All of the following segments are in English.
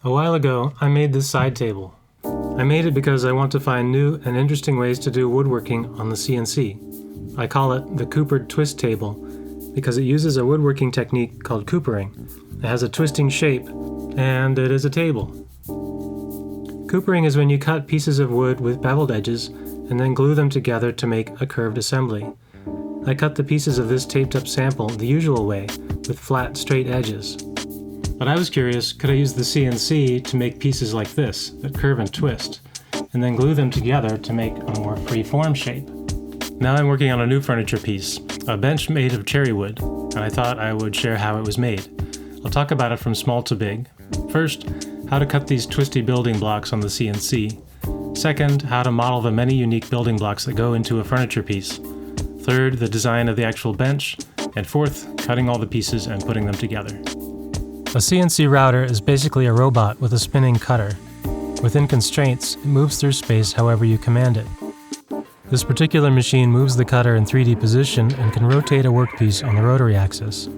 A while ago, I made this side table. I made it because I want to find new and interesting ways to do woodworking on the CNC. I call it the Coopered twist table because it uses a woodworking technique called coopering. It has a twisting shape, and it is a table. Coopering is when you cut pieces of wood with beveled edges and then glue them together to make a curved assembly. I cut the pieces of this taped up sample the usual way, with flat, straight edges. But I was curious, could I use the CNC to make pieces like this, that curve and twist, and then glue them together to make a more free-form shape? Now I'm working on a new furniture piece, a bench made of cherry wood, and I thought I would share how it was made. I'll talk about it from small to big. First, how to cut these twisty building blocks on the CNC. Second, how to model the many unique building blocks that go into a furniture piece. Third, the design of the actual bench. And fourth, cutting all the pieces and putting them together. A CNC router is basically a robot with a spinning cutter. Within constraints, it moves through space however you command it. This particular machine moves the cutter in 3D position and can rotate a workpiece on the rotary axis.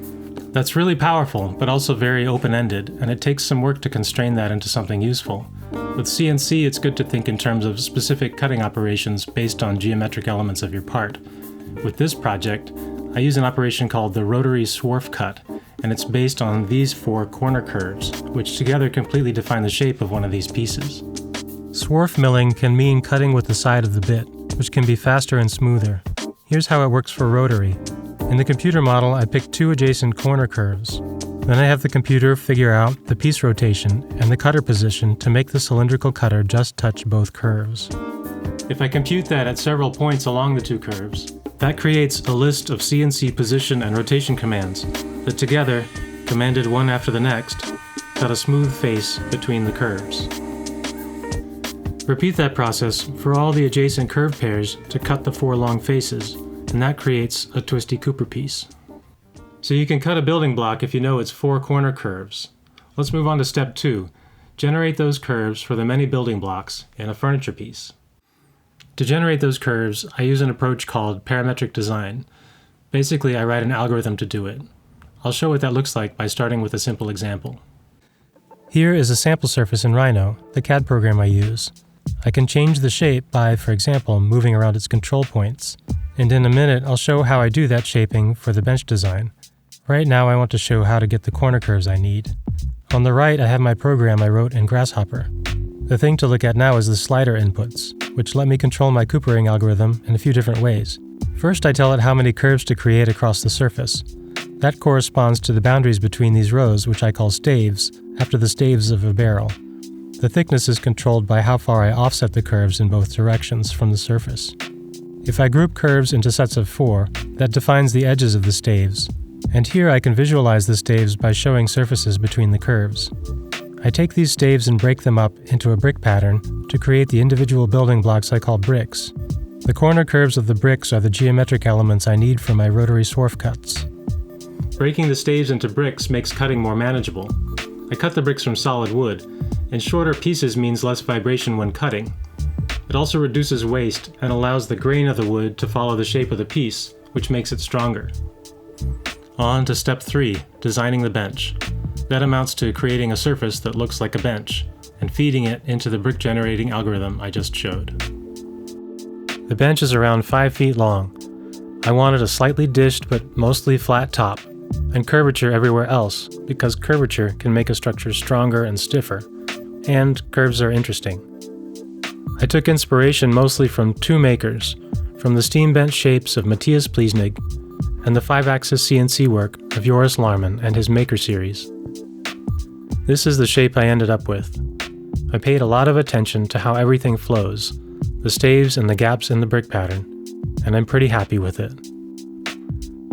That's really powerful, but also very open-ended, and it takes some work to constrain that into something useful. With CNC, it's good to think in terms of specific cutting operations based on geometric elements of your part. With this project, I use an operation called the rotary swarf cut, and it's based on these 4 corner curves, which together completely define the shape of one of these pieces. Swarf milling can mean cutting with the side of the bit, which can be faster and smoother. Here's how it works for rotary. In the computer model, I pick 2 adjacent corner curves. Then I have the computer figure out the piece rotation and the cutter position to make the cylindrical cutter just touch both curves. If I compute that at several points along the 2 curves, that creates a list of CNC position and rotation commands that together, commanded one after the next, cut a smooth face between the curves. Repeat that process for all the adjacent curve pairs to cut the 4 long faces, and that creates a twisty Cooper piece. So you can cut a building block if you know its 4 corner curves. Let's move on to step 2. Generate those curves for the many building blocks in a furniture piece. To generate those curves, I use an approach called parametric design. Basically, I write an algorithm to do it. I'll show what that looks like by starting with a simple example. Here is a sample surface in Rhino, the CAD program I use. I can change the shape by, for example, moving around its control points. And in a minute, I'll show how I do that shaping for the bench design. Right now, I want to show how to get the corner curves I need. On the right, I have my program I wrote in Grasshopper. The thing to look at now is the slider inputs, which let me control my coopering algorithm in a few different ways. First, I tell it how many curves to create across the surface. That corresponds to the boundaries between these rows, which I call staves, after the staves of a barrel. The thickness is controlled by how far I offset the curves in both directions from the surface. If I group curves into sets of 4, that defines the edges of the staves. And here I can visualize the staves by showing surfaces between the curves. I take these staves and break them up into a brick pattern to create the individual building blocks I call bricks. The corner curves of the bricks are the geometric elements I need for my rotary swarf cuts. Breaking the staves into bricks makes cutting more manageable. I cut the bricks from solid wood, and shorter pieces means less vibration when cutting. It also reduces waste and allows the grain of the wood to follow the shape of the piece, which makes it stronger. On to step 3, designing the bench. That amounts to creating a surface that looks like a bench, and feeding it into the brick generating algorithm I just showed. The bench is around 5 feet long. I wanted a slightly dished but mostly flat top, and curvature everywhere else, because curvature can make a structure stronger and stiffer, and curves are interesting. I took inspiration mostly from 2 makers, from the steam bench shapes of Matthias Pliesnig and the 5-axis CNC work of Joris Larman and his Maker series. This is the shape I ended up with. I paid a lot of attention to how everything flows, the staves and the gaps in the brick pattern, and I'm pretty happy with it.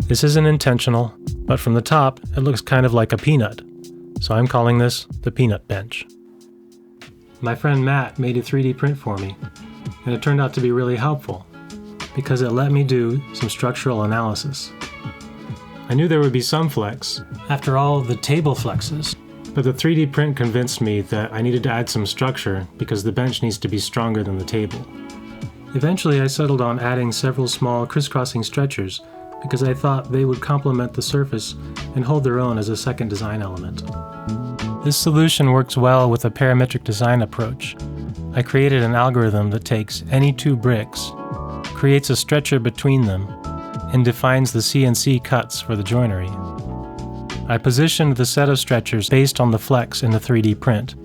This isn't intentional, but from the top it looks kind of like a peanut, so I'm calling this the peanut bench. My friend Matt made a 3D print for me, and it turned out to be really helpful, because it let me do some structural analysis. I knew there would be some flex, after all the table flexes, but the 3D print convinced me that I needed to add some structure because the bench needs to be stronger than the table. Eventually I settled on adding several small crisscrossing stretchers because I thought they would complement the surface and hold their own as a second design element. This solution works well with a parametric design approach. I created an algorithm that takes any two bricks, creates a stretcher between them, and defines the CNC cuts for the joinery. I positioned the set of stretchers based on the flex in the 3D print.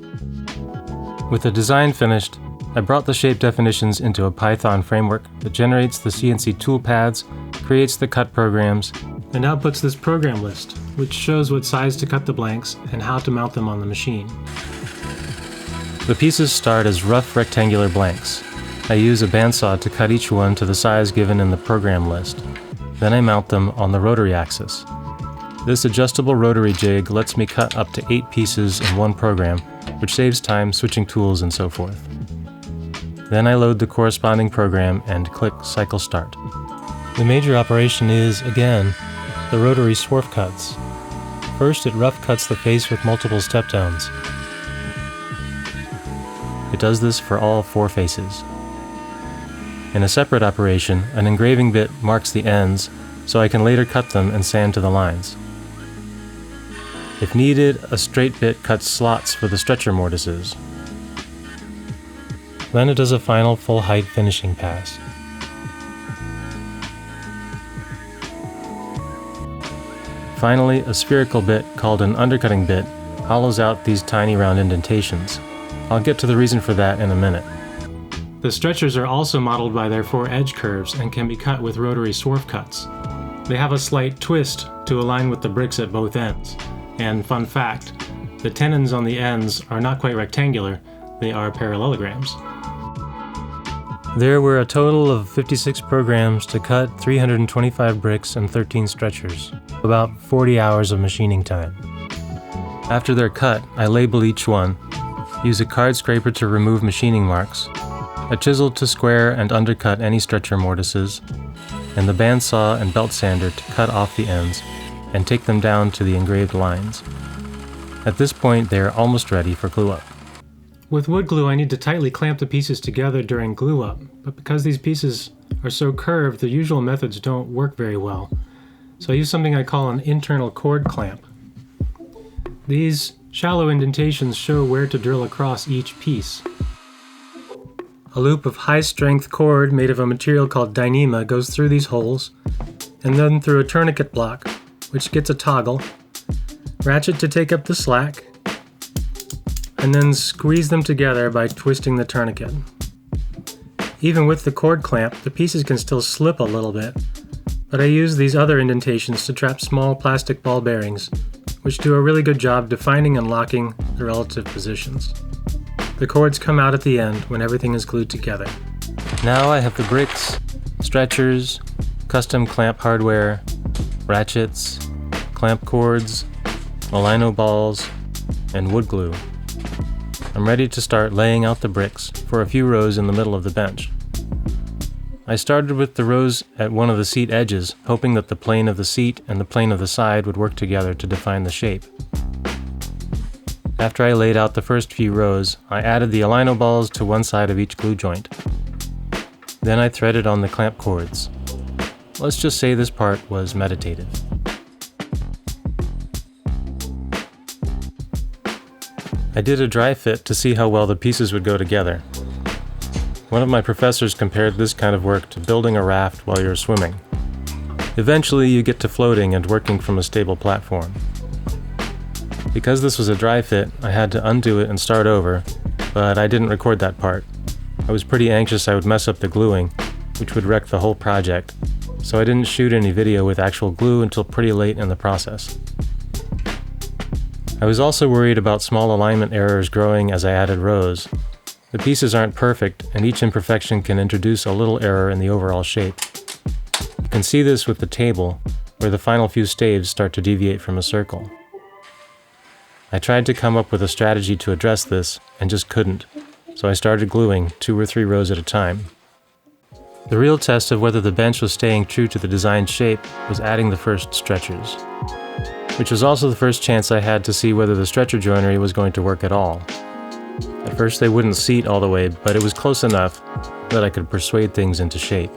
With the design finished, I brought the shape definitions into a Python framework that generates the CNC toolpaths, creates the cut programs, and outputs this program list, which shows what size to cut the blanks and how to mount them on the machine. The pieces start as rough rectangular blanks. I use a bandsaw to cut each one to the size given in the program list. Then I mount them on the rotary axis. This adjustable rotary jig lets me cut up to 8 pieces in one program, which saves time switching tools and so forth. Then I load the corresponding program and click Cycle Start. The major operation is, again, the rotary swarf cuts. First, it rough cuts the face with multiple step downs. It does this for all 4 faces. In a separate operation, an engraving bit marks the ends, so I can later cut them and sand to the lines. If needed, a straight bit cuts slots for the stretcher mortises. Then it does a final full-height finishing pass. Finally, a spherical bit called an undercutting bit hollows out these tiny round indentations. I'll get to the reason for that in a minute. The stretchers are also modeled by their 4 edge curves and can be cut with rotary swarf cuts. They have a slight twist to align with the bricks at both ends. And fun fact, the tenons on the ends are not quite rectangular, they are parallelograms. There were a total of 56 programs to cut 325 bricks and 13 stretchers, about 40 hours of machining time. After they're cut, I label each one, use a card scraper to remove machining marks, a chisel to square and undercut any stretcher mortises, and the bandsaw and belt sander to cut off the ends and take them down to the engraved lines. At this point, they are almost ready for glue-up. With wood glue, I need to tightly clamp the pieces together during glue-up, but because these pieces are so curved, the usual methods don't work very well. So I use something I call an internal cord clamp. These shallow indentations show where to drill across each piece. A loop of high-strength cord made of a material called Dyneema goes through these holes, and then through a tourniquet block, which gets a toggle, ratchet to take up the slack, and then squeeze them together by twisting the tourniquet. Even with the cord clamp, the pieces can still slip a little bit, but I use these other indentations to trap small plastic ball bearings, which do a really good job defining and locking the relative positions. The cords come out at the end when everything is glued together. Now I have the bricks, stretchers, custom clamp hardware, ratchets, clamp cords, Alino balls, and wood glue. I'm ready to start laying out the bricks for a few rows in the middle of the bench. I started with the rows at one of the seat edges, hoping that the plane of the seat and the plane of the side would work together to define the shape. After I laid out the first few rows, I added the Alino balls to one side of each glue joint. Then I threaded on the clamp cords. Let's just say this part was meditative. I did a dry fit to see how well the pieces would go together. One of my professors compared this kind of work to building a raft while you're swimming. Eventually you get to floating and working from a stable platform. Because this was a dry fit, I had to undo it and start over, but I didn't record that part. I was pretty anxious I would mess up the gluing, which would wreck the whole project, so I didn't shoot any video with actual glue until pretty late in the process. I was also worried about small alignment errors growing as I added rows. The pieces aren't perfect, and each imperfection can introduce a little error in the overall shape. You can see this with the table, where the final few staves start to deviate from a circle. I tried to come up with a strategy to address this, and just couldn't, so I started gluing 2 or 3 rows at a time. The real test of whether the bench was staying true to the designed shape was adding the first stretchers, which was also the first chance I had to see whether the stretcher joinery was going to work at all. At first they wouldn't seat all the way, but it was close enough that I could persuade things into shape.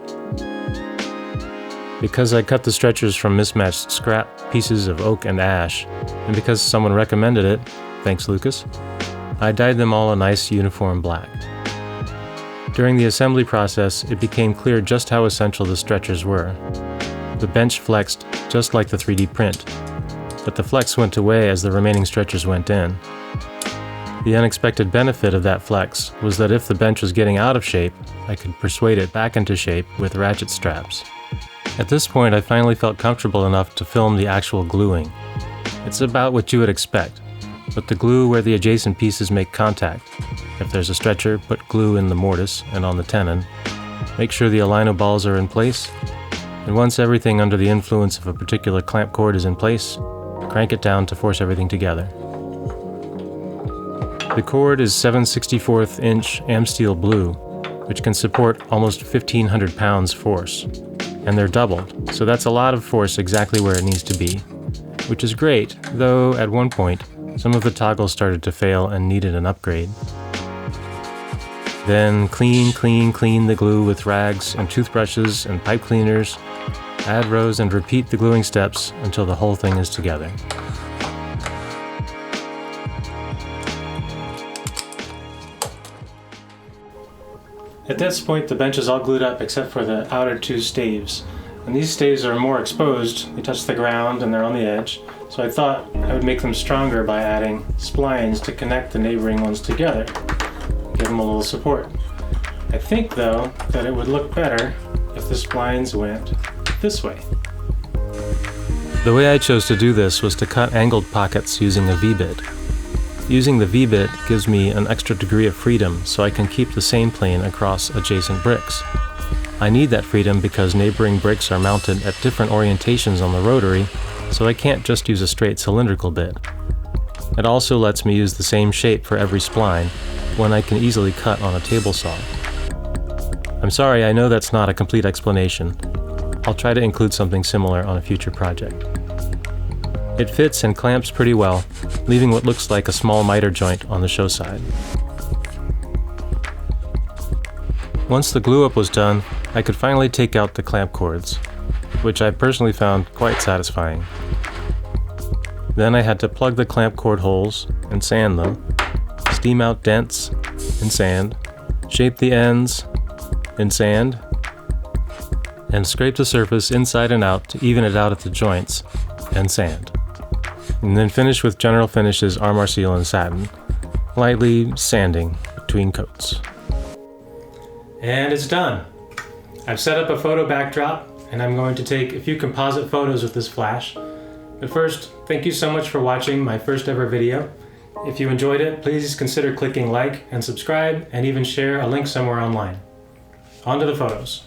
Because I cut the stretchers from mismatched scrap pieces of oak and ash, and because someone recommended it, Thanks, Lucas. I dyed them all a nice uniform black. During the assembly process, it became clear just how essential the stretchers were. The bench flexed just like the 3D print, but the flex went away as the remaining stretchers went in. The unexpected benefit of that flex was that if the bench was getting out of shape, I could persuade it back into shape with ratchet straps. At this point, I finally felt comfortable enough to film the actual gluing. It's about what you would expect, but the glue where the adjacent pieces make contact. If there's a stretcher, put glue in the mortise and on the tenon. Make sure the aligno balls are in place, and once everything under the influence of a particular clamp cord is in place, crank it down to force everything together. The cord is 7/64 inch Amsteel blue, which can support almost 1,500 pounds force. And they're doubled, so that's a lot of force exactly where it needs to be. Which is great, though at one point, some of the toggles started to fail and needed an upgrade. Then clean the glue with rags and toothbrushes and pipe cleaners. Add rows and repeat the gluing steps until the whole thing is together. At this point, the bench is all glued up except for the outer two staves. And these staves are more exposed, they touch the ground and they're on the edge, so I thought I would make them stronger by adding splines to connect the neighboring ones together, give them a little support. I think, though, that it would look better if the splines went this way. The way I chose to do this was to cut angled pockets using a V-bit. Using the V-bit gives me an extra degree of freedom so I can keep the same plane across adjacent bricks. I need that freedom because neighboring bricks are mounted at different orientations on the rotary, so I can't just use a straight cylindrical bit. It also lets me use the same shape for every spline, one I can easily cut on a table saw. I'm sorry, I know that's not a complete explanation. I'll try to include something similar on a future project. It fits and clamps pretty well, leaving what looks like a small miter joint on the show side. Once the glue up was done, I could finally take out the clamp cords, which I personally found quite satisfying. Then I had to plug the clamp cord holes and sand them, steam out dents and sand, shape the ends and sand, and scrape the surface inside and out to even it out at the joints and sand. And then finish with General Finishes Armor Seal and Satin, lightly sanding between coats. And it's done! I've set up a photo backdrop, and I'm going to take a few composite photos with this flash. But first, thank you so much for watching my first ever video. If you enjoyed it, please consider clicking like and subscribe, and even share a link somewhere online. On to the photos.